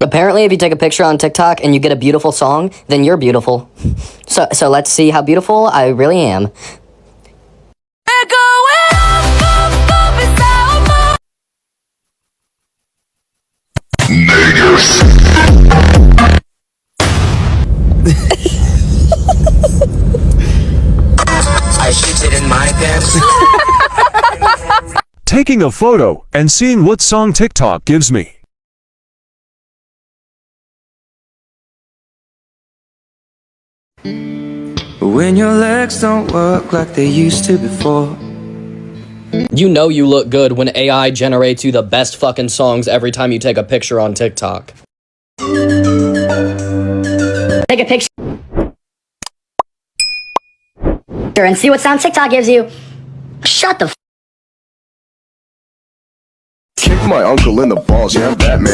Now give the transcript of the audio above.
Apparently, if you take a picture on TikTok and you get a beautiful song, then you're beautiful. So let's see how beautiful I really am. I shit it in my pants. Taking a photo and seeing what song TikTok gives me. When your legs don't work like they used to before. You know you look good when AI generates you the best fucking songs every time you take a picture on TikTok. Take a picture and see what sound TikTok gives you. Shut the f. Kick my uncle in the balls, yeah, Batman.